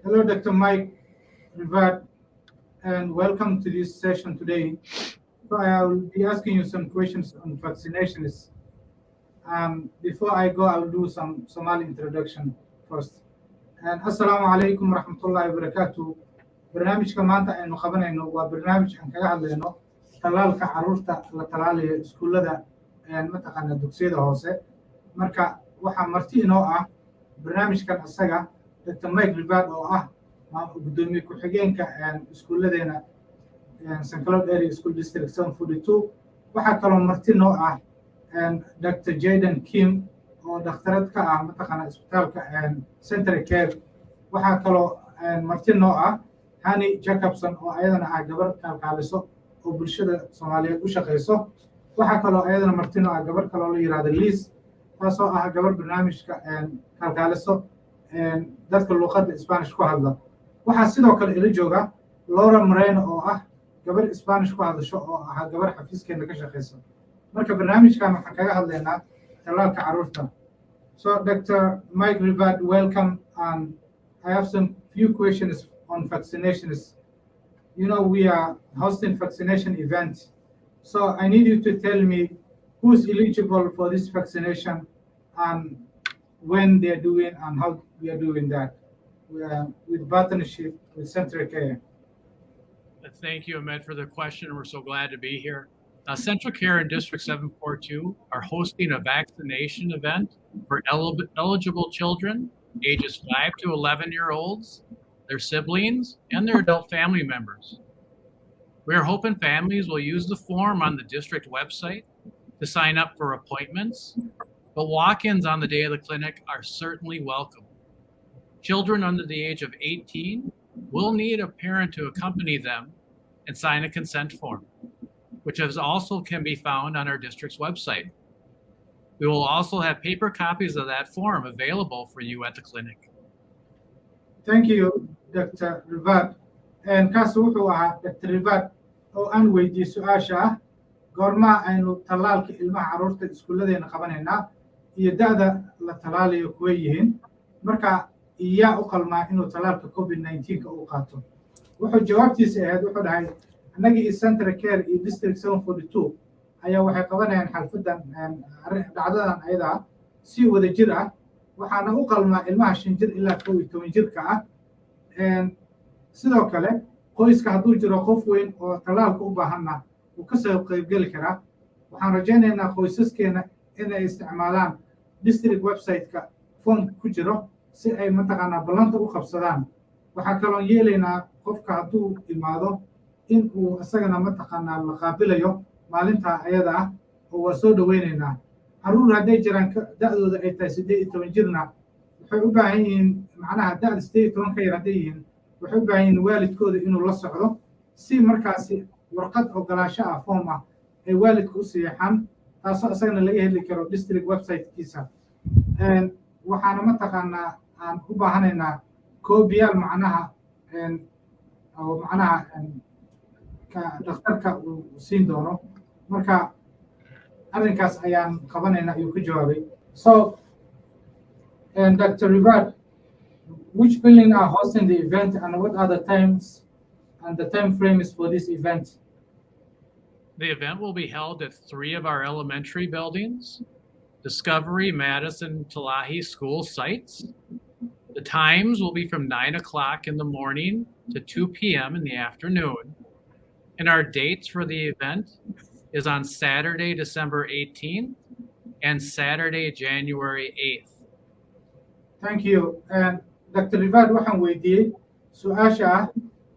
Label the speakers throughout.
Speaker 1: Hello, Dr. Mike Rivard, and welcome to this session today. So I will be asking you some questions on vaccinations. Before I go, I will do some Somali introduction first. And Assalamu alaikum warahmatullahi wabarakatuh. Barnaamijka maanta aynu qabanayno waa barnaamij aan kaga hadlayno talaalka caruurta la talaalayo iskuulada mataqaana dugsiyada hoose. Marka waxaa marti inoo ah barnaamijkan asaga Dr. Mike Rivard oo ah gudoomiye ku-xigeenka iskuuladeena St. Cloud Area School District 742. waxaa kaloo marti noo ah Dr. Jaden Kim oo dhakhtarad ka ah mataqaana isbitaalka Central Care. waxaa kaloo marti noo ah Hani Jacobson oo ayadana ah gabar kalkaaliso oo bulshada Soomaaliyeed u shaqeyso. waxaa kaloo ayadana marti noo ah gabar kaloo la yiraahdo Liz taasoo ah gabar barnaamijka kalkaaliso dadka luqadda Spanish ku hadla. waxaa sidoo kale ila jooga Laura Moreno oo ah gabar Spanish ku hadasho oo ah gabar xafiiskeena ka shaqeysa. marka barnaamijkan waxaan kaga hadlaynaa talaalka caruurta. So Dr. Mike Rivard, welcome. I have some few questions on vaccinations. You know, we are hosting vaccination event. So I need you to tell me who's eligible for this vaccination and when they're doing and how we are doing that with partnership with Central Care.
Speaker 2: Thank you, Ahmed, for the question. We're so glad to be here. Central Care and District 742 are hosting a vaccination event for eligible children ages 5 to 11-year-olds, their siblings, and their adult family members. We are hoping families will use the form on the district website to sign up for appointments, but walk-ins on the day of the clinic are certainly welcome. Children under the age of 18 will need a parent to accompany them and sign a consent form, which also can be found on our district's website. We will also have paper copies of that form available for you at the clinic.
Speaker 1: Thank you, Dr. Rivard. Kaas wuxuu ahaa Dr. Rivard oo aan weydiiyey su-aasha ah goorma aynu talaalka ilmaha caruurta iskuuladeena qabanaynaa iyo da'da la talaalayo kuwa yihiin. marka iyaa u qalmaa inuu talaalka COVID-19 uu qaato. wuxuu jawaabtiisa ahayd wuxuu dhahay annaga iyo Central Care iyo District 742 ayaa waxay qabanayaan xalfadan dhacdadan ayada si wada jir ah waxaana u qalmaa ilmaha 5 jir ilaa 11 jirka ah. sidoo kale qoyska hadduu jiro qof weyn oo talaalka u baahanna uu ka soo qaybgeli karaa. waxaan rajaynaynaa qoysaskeena inay isticmaalaan district website-ka form ku jiro si ay mataqaanaa ballanta u qabsadaan. waxaa kaloo yeelaynaa qofka hadduu imaado in uu isagana mataqaanaa la qaabilayo maalinta ayada ah oo waa soo dhaweynaynaa. caruur hadday jiraan da'dooda ay tahay 18 jirna waxay u baahan yihiin macnaha da'da 18 ka yar hadday yihiin waxay u baahan yihiin waalidkooda inuu la socdo si markaasi warqad ogolaansho ah form ah ay waalidka u siixaan taasoo isagana laga heli karo district website-kiisa. waxaana mataqaanaa aan u baahanaynaa koobiyaal macnaha oo macnaha dhakhtarka uu siin doono. marka arrinkaas ayaan qabanaynaa ayuu ku jawaabay. So Dr. Rivard, which building are hosting the event and what are the times and the time frames for this event?
Speaker 2: The event will be held at 3 of our elementary buildings, Discovery, Madison, Talahi school sites. The times will be from 9 o'clock in the morning to 2 p.m. in the afternoon. And our dates for the event is on Saturday, December 18th and Saturday, January 8th.
Speaker 1: Thank you. Dr. Rivard, waxaan weydiiyey su-aasha ah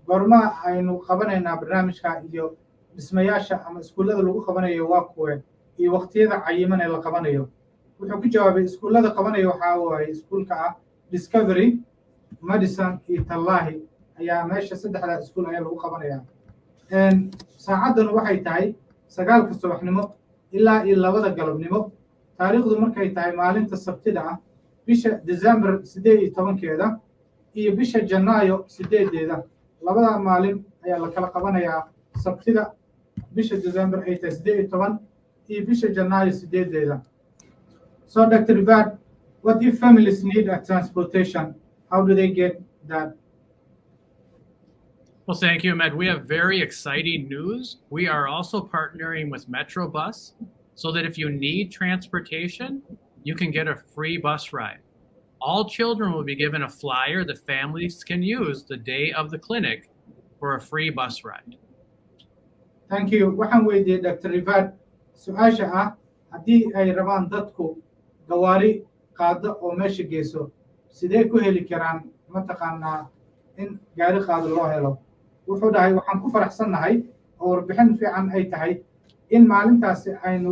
Speaker 1: goorma aynu qabanaynaa barnaamijka iyo dhismayaasha ama iskuullada lagu qabanayo waa kuwe iyo waqtiyada cayiman ee la qabanayo. wuxuu ku jawaabay iskuullada qabanayo waxaa waaye iskuulka ah Discovery, Madison iyo Talahi ayaa meesha saddexda iskuul ayaa lagu qabanayaa. saacaddanu waxay tahay 9 subaxnimo ilaa 2 galabnimo. taariikhdu markay tahay maalinta Sabtida ah bisha December 18 iyo bisha Janaayo 8. labada maalin ayaa la kala qabanayaa. Sabtida bisha December 18 iyo bisha Janaayo 8. So Dr. Rivard, what if families need a transportation? How do they get that
Speaker 2: Well, thank you, Ahmed. We have very exciting news. We are also partnering with Metrobus so that if you need transportation, you can get a free bus ride. All children will be given a flyer that families can use the day of the clinic for a free bus ride.
Speaker 1: Thank you. Waxaan weydiiyey Dr. Rivad su-aasha ah haddii ay rabaan dadku gawaari qaado oo meesha geyso sidee ku heli karaan mataqaanaa in gaari qaado loo helo wuxuu dhahay waxaan ku faraxsannahay oo warbixin fiican ay tahay in maalintaasi aynu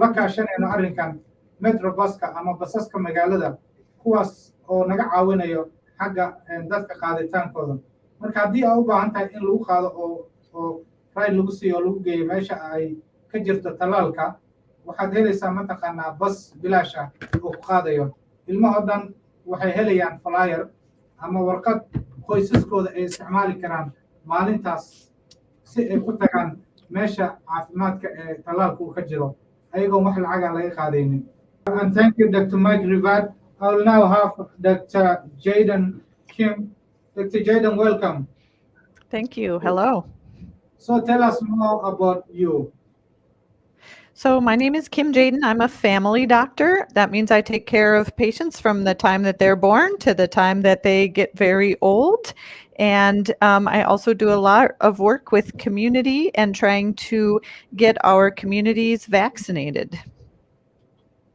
Speaker 1: la kaashanayno arrinkan metrobuska ama basaska magaalada kuwaas oo naga caawinayo xagga dadka qaaditaankooda marka haddii aa u baahan tahay in lagu qaado oo ride lagu siiyo oo lagu geeyo meesha ay ka jirto talaalka waxaad helaysaa mataqaanaa bas bilaash ah oo ku qaadayo ilmahoo dhan waxay helayaan flyer ama warqad qoysaskooda ay isticmaali karaan maalintaas si ay ku tagaan meesha caafimaadka ee talaalka uu ka jiro ayagoon wax lacaga laga qaadaynin. And thank you, Dr. Mike Rivad. I will now have Dr. Jaden Kim. Dr. Jaden, welcome.
Speaker 3: Thank you. Hello.
Speaker 1: So tell us more about you.
Speaker 3: So my name is Kim Jaden. I'm a family doctor. That means I take care of patients from the time that they're born to the time that they get very old. And I also do a lot of work with community and trying to get our communities vaccinated.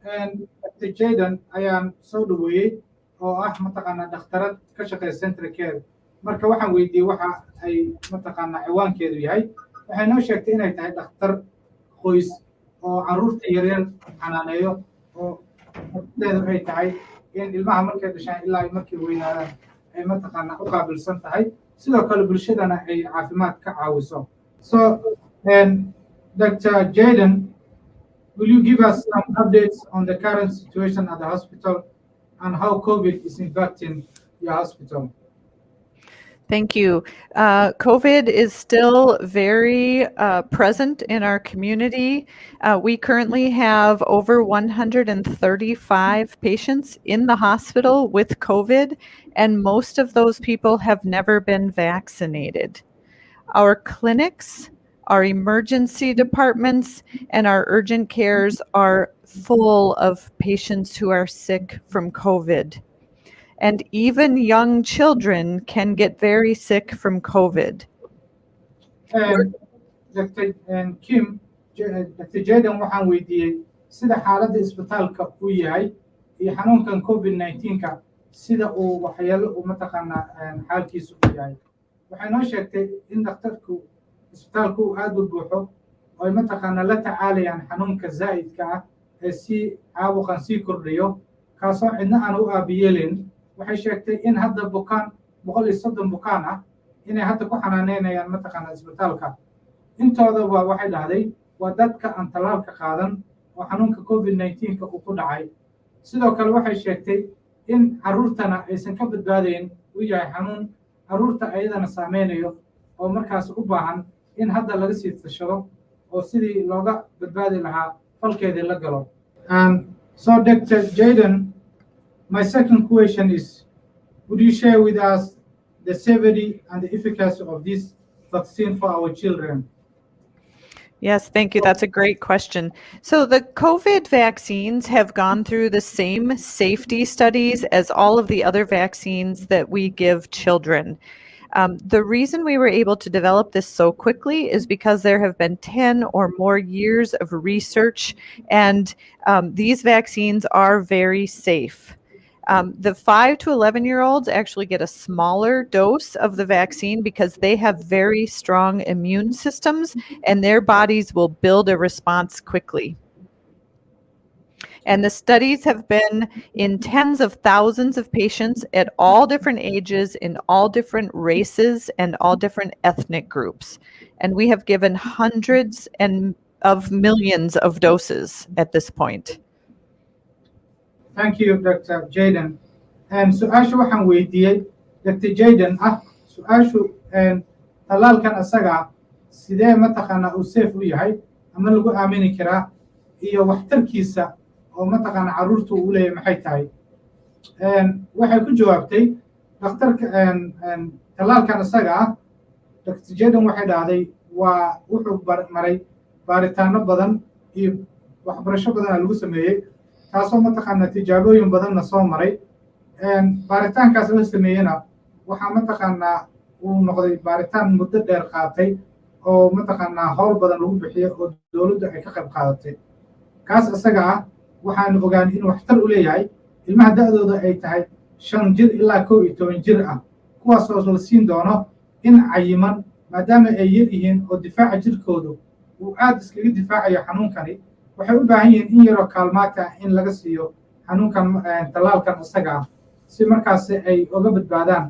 Speaker 1: And Dr. Jaden ayaan soo dhaweeyey oo ah mataqaanaa dhakhtarad ka shaqeysa central care marka waxaan weydiiyey waxa ay mataqaanaa ciwaankeedu yahay waxay noo sheegtay inay tahay dhakhtar qoys oo carruurta yaryar xanaaneeyo oo horteedu ay tahay in ilmaha markay dhashaan ilaa ay markay weynaadaan ay mataqaanaa u qaabilsan tahay sidoo kale bulshadana ay caafimaad ka caawiso. So Dr. Jaden, will you give us some updates on the current situation at the hospital and how COVID is impacting your hospital?
Speaker 3: Thank you. COVID is still very present in our community. We currently have over 135 patients in the hospital with COVID, and most of those people have never been vaccinated. Our clinics, our emergency departments, and our urgent cares are full of patients who are sick from COVID. And even young children can get very sick from COVID.
Speaker 1: And Dr. Kim, Dr. Jaden waxaan weydiiyey sida xaaladda isbitaalka uu yahay iyo xanuunkan COVID-19-ka sida uu waxyeelo u mataqaanaa xaalkiisu u yahay waxay noo sheegtay in dhakhtarku isbitaalku uu aad u buuxo oo ay mataqaanaa la tacaalayaan xanuunka zaa'idka ah ee sii caabuqan sii kordhayo kaasoo cidna aan u aabiyeelin waxay sheegtay in hadda bukaan 130 bukaan ah inay hadda ku xanaaneynayaan mataqaanaa isbitaalka intoodaba waxay dhahday waa dadka aan talaalka qaadan oo xanuunka COVID-19-ka uu ku dhacay sidoo kale waxay sheegtay in carruurtana aysan ka badbaadayn uu yahay xanuun carruurta ayadana saameynayo oo markaas u baahan in hadda laga sii tashado oo sidii looga badbaadi lahaa falkeedii la galo. So Dr. Jaden, my second question is, would you share with us the safety and the efficacy of this vaccine for our children?
Speaker 3: Yes, thank you. That's a great question. So the COVID vaccines have gone through the same safety studies as all of the other vaccines that we give children. The reason we were able to develop this so quickly is because there have been 10 or more years of research, and these vaccines are very safe. The 5 to 11-year-olds actually get a smaller dose of the vaccine because they have very strong immune systems and their bodies will build a response quickly. And the studies have been in tens of thousands of patients at all different ages, in all different races, and all different ethnic groups. And we have given hundreds of millions of doses at this point.
Speaker 1: Thank you, Dr. Jaden. Su-aasha waxaan weydiiyey Dr. Jaden su-aashu talaalkan asaga sidee mataqaanaa uu safe u yahay ama lagu aamini karaa iyo waxtarkiisa oo mataqaanaa carruurtu uu leeyahay maxay tahay waxay ku jawaabtay dhakhtarka talaalkan asaga Dr. Jaden waxay dhahday waa wuxuu maray baaritaano badan iyo waxbarasho badan lagu sameeyey taasoo mataqaanaa tijaabooyin badanna soo maray baaritaankaas la sameeyena waxaa mataqaanaa uu noqday baaritaan muddo dheer qaatay oo mataqaanaa howl badan lagu bixiyo oo dowladda ay ka qayb qaadatay kaas isaga ah waxaan ogaanay inuu waxtar u leeyahay ilmaha da'dooda ay tahay 5 jir ilaa 11 jir ah kuwaasoo la siin doono in cayiman maadaama ay yar yihiin oo difaaca jirkoodu uu aad iskaga difaacayo xanuunkani waxay u baahan yihiin in yaroo kaalmaata in laga siiyo xanuunkan tallaalkan isaga ah si markaas ay uga badbaadaan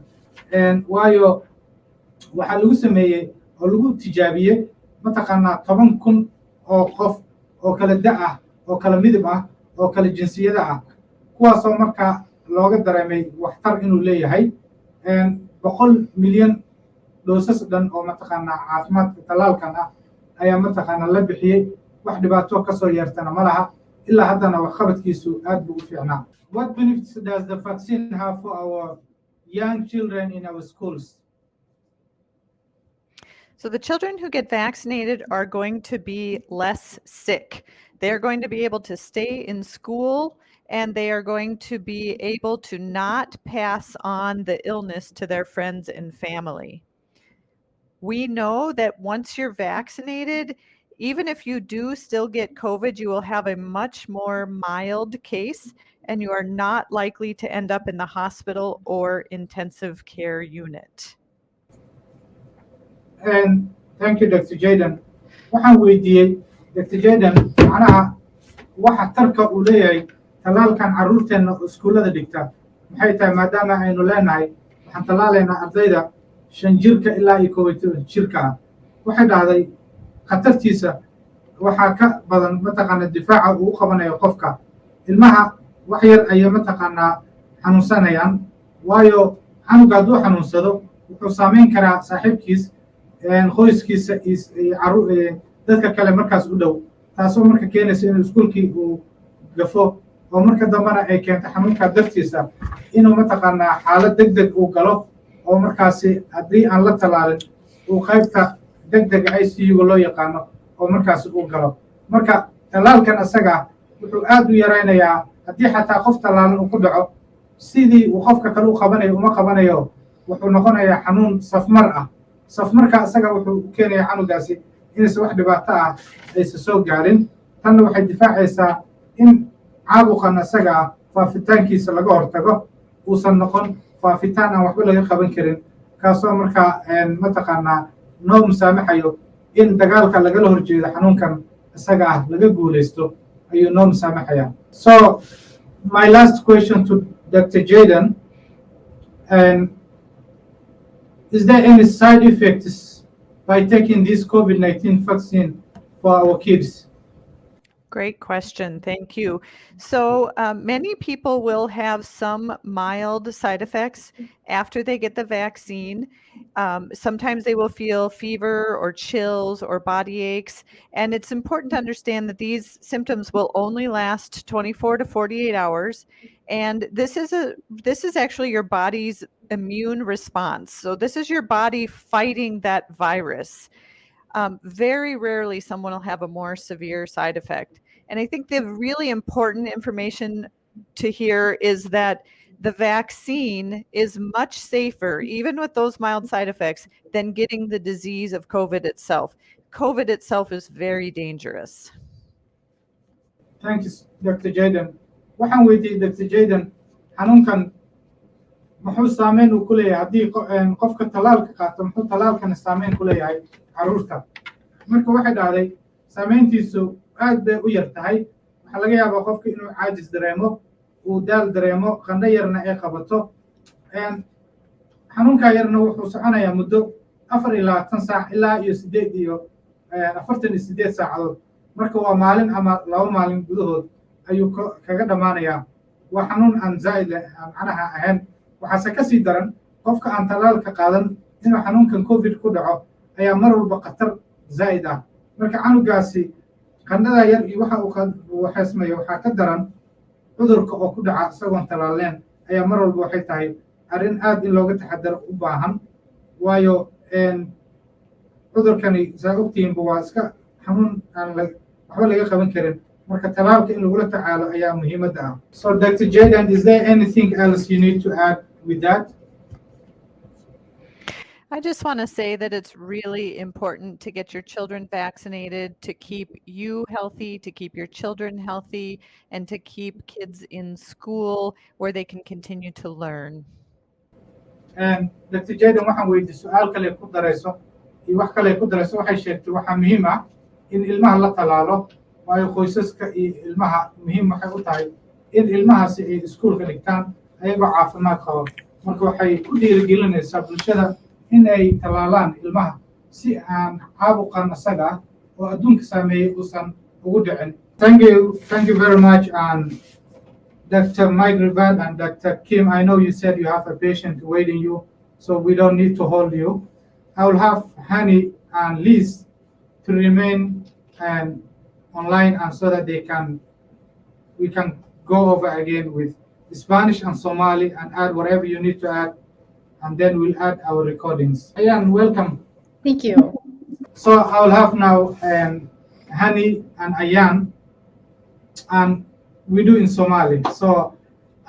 Speaker 1: waayo waxaa lagu sameeyey oo lagu tijaabiyey mataqaanaa 10,000 oo qof oo kala da' ah oo kala midab ah oo kala jinsiyada ah kuwaasoo markaa looga dareemay waxtar inuu leeyahay 100 milyan doosas dhan oo mataqaanaa caafimaadka tallaalkan ah ayaa mataqaanaa la bixiyey wax dhibaato ka soo yeertana ma laha ilaa haddana waxqabadkiisu aad buu u fiicnaa. What benefits does the vaccine have for our young children in our schools?
Speaker 3: So the children who get vaccinated are going to be less sick. They're going to be able to stay in school and they are going to be able to not pass on the illness to their friends and family. We know that once you're vaccinated, even if you do still get COVID, you will have a much more mild case and you are not likely to end up in the hospital or intensive care unit.
Speaker 1: And thank you, Dr. Jaden. waxaan weydiiyey Dr. Jaden macnaha waxa tarka uu leeyahay tallaalkan caruurteenna iskuulada dhigta maxay tahay maadaama aynu leenahay waxaan tallaalaynaa ardayda 5 jirka ilaa 11 jirka ah waxay dhahday khatartiisa waxaa ka badan mataqaanaa difaaca uu qabanayo qofka ilmaha wax yar ayay mataqaanaa xanuunsanayaan waayo canuga hadduu xanuunsado wuxuu saameyn karaa saaxiibkiis qoyskiisa dadka kale markaas u dhow taasoo marka keenaysa inuu iskuulkii uu gafo oo marka dambena ay keento xanuunka dartiisa inuu mataqaanaa xaalad degdeg uu galo oo markaasi haddii aan la tallaalin uu qaybta degdega ICU loo yaqaano oo markaasi uu galo marka tallaalkan isaga wuxuu aad u yaraynayaa haddii xataa qof tallaalan uu ku dhaco sidii uu qofka kale u qabanayo uma qabanayo wuxuu noqonayaa xanuun safmar ah safmarka isaga wuxuu keenayaa canugaasi inaysan wax dhibaato ah aysan soo gaarin tanna waxay difaacaysaa in caabuqan isaga ah faafitaankiisa laga hortago uusan noqon faafitaan aan waxba laga qaban karin kaasoo markaa mataqaanaa noo musaamaxayo in dagaalka lagala horjeedo xanuunkan isaga ah laga guulaysto ayuu noo musaamaxayaa. So my last question to Dr. Jaden, is there any side effects by taking this COVID-19 vaccine for our kids?
Speaker 3: Great question. Thank you. So many people will have some mild side effects after they get the vaccine. Sometimes they will feel fever or chills or body aches. And it's important to understand that these symptoms will only last 24 to 48 hours. And this is actually your body's immune response. So this is your body fighting that virus. Very rarely someone will have a more severe side effect. And I think the really important information to hear is that the vaccine is much safer, even with those mild side effects, than getting the disease of COVID itself. COVID itself is very dangerous.
Speaker 1: Thank you, Dr. Jaden. waxaan weydiiyey Dr. Jaden xanuunkan muxuu saameyn uu ku leeyahay haddii qofka tallaalka qaato muxuu tallaalkan saameyn ku leeyahay caruurta marka waxay dhahday saameyntiisu aad bay u yar tahay waxaa laga yaabaa qofka inuu caajis dareemo uu daal dareemo qandho yarna ay qabato xanuunkaa yarna wuxuu soconayaa muddo 24 saac ilaa iyo 48 saacadood marka waa maalin ama 2 maalin gudahood ayuu kaga dhamaanayaa waa xanuun aan zaa'id macnaha ahayn waxaase ka sii daran qofka aan tallaalka qaadan inuu xanuunkan covid ku dhaco ayaa mar walba khatar zaa'id ah marka canugaasi qandhada yar iyo waxa uu xasmayo waxaa ka daran cudurka oo ku dhaca isagoon tallaaleen ayaa mar walba waxay tahay arrin aad in looga taxadaro u baahan waayo cudurkani saa ogtihiinba waa iska xanuun aan waxba laga qaban karin marka talaalka in lagula tacaalo ayaa muhiimadda ah. So Dr. Jaden, is there anything else you need to add with that?
Speaker 3: I just want to say that it's really important to get your children vaccinated, to keep you healthy, to keep your children healthy, and to keep kids in school where they can continue to learn.
Speaker 1: And Dr. Jaden, waxaan weydiiyey su'aal kale ku darayso iyo wax kale ku darayso waxay sheegtay waxaa muhiim ah in ilmaha la talaalo waayo qoysaska iyo ilmaha muhiim waxay u tahay in ilmahaasi ay iskuulka dhigtaan ayagoo caafimaad qaba marka waxay ku dhiirigelinaysaa bulshada in ay talaalaan ilmaha si aan caabuqan asaga ah oo adduunka saameeyey uusan ugu dhicin. Thank you very much, Dr. Mike Rivad and Dr. Kim. I know you said you have a patient waiting you, so we don't need to hold you. I will have Hani and Liz to remain online, and so that we can go over again with Spanish and Somali and add whatever you need to add, and then we'll add our recordings. Ayan, welcome.
Speaker 4: Thank you.
Speaker 1: So I'll have now Hani and Ayan, and we do in Somali. So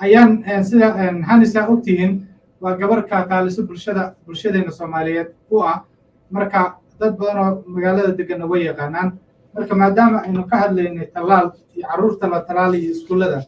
Speaker 1: Ayan sida Hani saa ogtihiin waa gabar ka kaaliso bulshadeena Soomaaliyeed u ah marka dad badan oo magaalada degan way yaqaanaan marka maadaama aynu ka hadlaynay talaal iyo caruurta la talaalayo iskuulada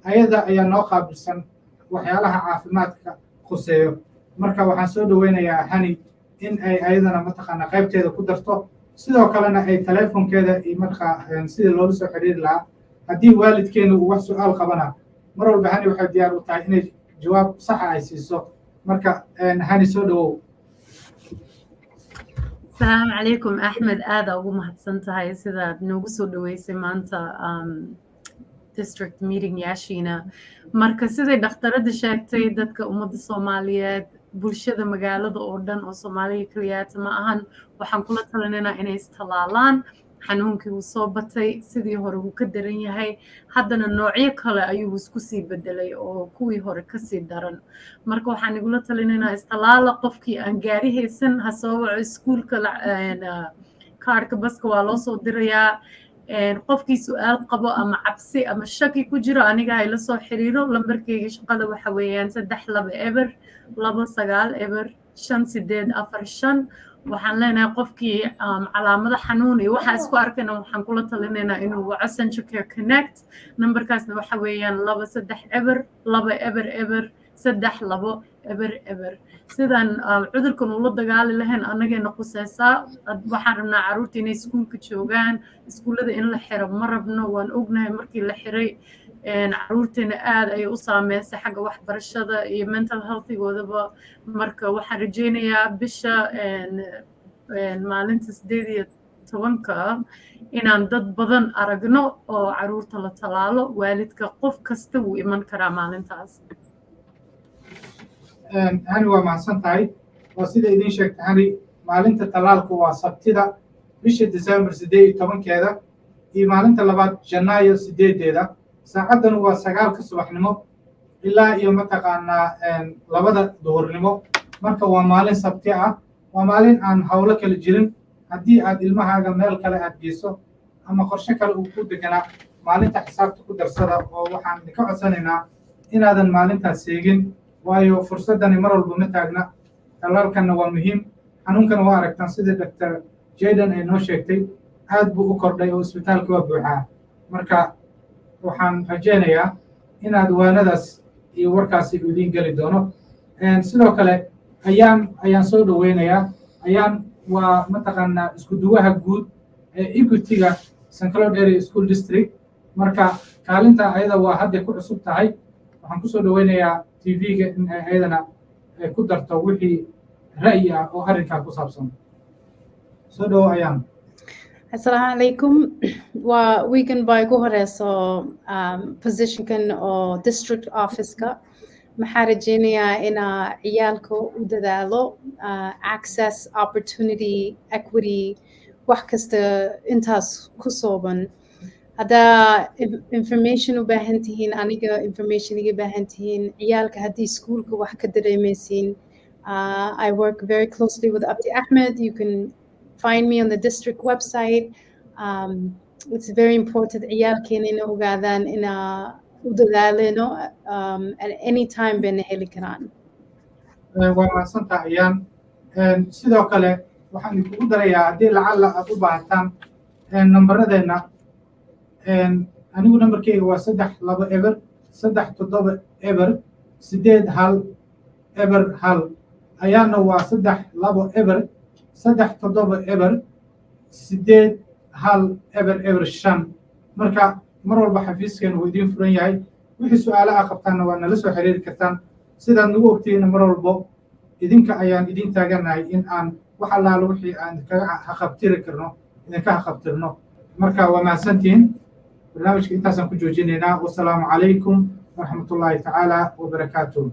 Speaker 1: ayada ayaa noo qaabilsan waxyaalaha caafimaadka khuseeyo marka waxaan soo dhaweynayaa Hani in ay ayadana mataqaana qaybteeda ku darto sidoo kalena ay telefonkeeda iyo marka sida loola soo xiriiri lahaa haddii waalidkeena uu wax su'aal qabana mar walba Hani waxay diyaar u tahay inay jawaab sax ah ay siiso marka Hani soo dhawow.
Speaker 4: السلام عليكم أحمد آدا ugu mahadsantahay sidaad noogu soo dhaweysay maanta district meeting yaashiina marka siday dhakhtarada sheegtay dadka ummadda Soomaaliyeed bulshada magaalada oo dhan oo Soomaaliya kaliyaata ma ahan waxaan kula talinaynaa inay istalaalaan xanuunkii uu soo batay sidii hore uu ka daran yahay haddana noocyo kale ayuu isku sii bedelay oo kuwii hore ka sii daran marka waxaan igula talinaynaa istalaala qofkii aan gaari haysan ha soo waco iskuulka kaarka baska waa loo soo dirayaa qofkii su'aal qabo ama cabsi ama shaki ku jiro aniga ay la soo xiriiro lambarkayga shaqada waxa weeyaan 32 eber 29 eber 5845 waxaan leenahay qofkii calaamado xanuun iyo waxa isku arkayna waxaan kula talinaynaa inuu waco Central Care Connect numberkaasna waxa weeyaan 23 eber 2 eber eber 32 eber eber sidaan cudurkan uu la dagaali lahayn anagana qusaysaa waxaan rabnaa caruurta inay iskuulka joogaan iskuulada in la xiro ma rabno waan ognahay markii la xiray caruurteena aad ay u saameysay xagga waxbarashada iyo mental healthigoodaba marka waxaan rajaynayaa bisha maalinta 18 inaan dad badan aragno oo caruurta la talaalo waalidka qof kasta wuu iman karaa maalintaas.
Speaker 1: Hani waa mahadsan tahay waa sida idin sheegtay Hani maalinta talaalku waa sabtida bisha December 18keeda iyo maalinta labaad Janaayo 8deeda saacadan waa 9 subaxnimo ilaa iyo mataqaanaa 2 duhurnimo marka waa maalin sabti ah waa maalin aan hawlo kala jirin haddii aad ilmahaaga meel kale aad geyso ama qorshe kale uu ku deganaa maalinta xisaabta ku darsada oo waxaan ka codsanaynaa inaadan maalintaas seegin waayo fursadani mar walba ma taagna talaalkana waa muhiim xanuunkana waa aragtaan sida Dr. Jaden ay noo sheegtay aad buu u kordhay oo isbitaalka waa buuxaa marka waxaan rajaynayaa inaad waanadaas iyo warkaasi idin geli doono sidoo kale ayaan soo dhaweynayaa ayaan waa mataqaanaa isku duwaha guud ee Equity-ga St. Cloud Area School District marka kaalinta ayada waa hadda ku cusub tahay waxaan ku soo dhaweynayaa TV-ga in ayadana ku darto wixii ra'yi ah oo arrinkaa ku saabsan soo dhawo ayaan.
Speaker 4: Assalamu alaikum. Waa weekend bay ku horeyso positionkan oo district office-ka maxaa rajaynayaa inaa ciyaalka u dadaalo access opportunity equity wax kasta intaas ku sooban haddaa information u baahan tihiin aniga information iga baahan tihiin ciyaalka haddii iskuulka wax ka dareemaysiin I work very closely with Abdi Ahmed. You can
Speaker 5: find me on the district website. It's very important ciyaalkeena inay ogaadaan inaa u dadaaleno at any time bayna heli karaan.
Speaker 1: waa mahadsantahay ayaan sidoo kale waxaan idinkugu darayaa haddii lacalla aad u baahataan nambaradeenna anigu nambarkeyga waa 32 eber 37 eber 81 eber 1 ayaana waa 32 eber 37 eber 81 eber eber 5 marka mar walba xafiiskeenu wuu idiin furan yahay wixii su'aalaha qabtaanna waa nala soo xiriiri kartaan sidaad nagu ogtihiin mar walbo idinka ayaan idin taaganahay in aan wax allaala wixii aan kaga haqabtiri karno idinka haqabtirno marka waa mahadsantihiin barnaamijka intaasaan ku joojinaynaa wasalaamu calaykum waraxmatullaahi tacaala wabarakaatuh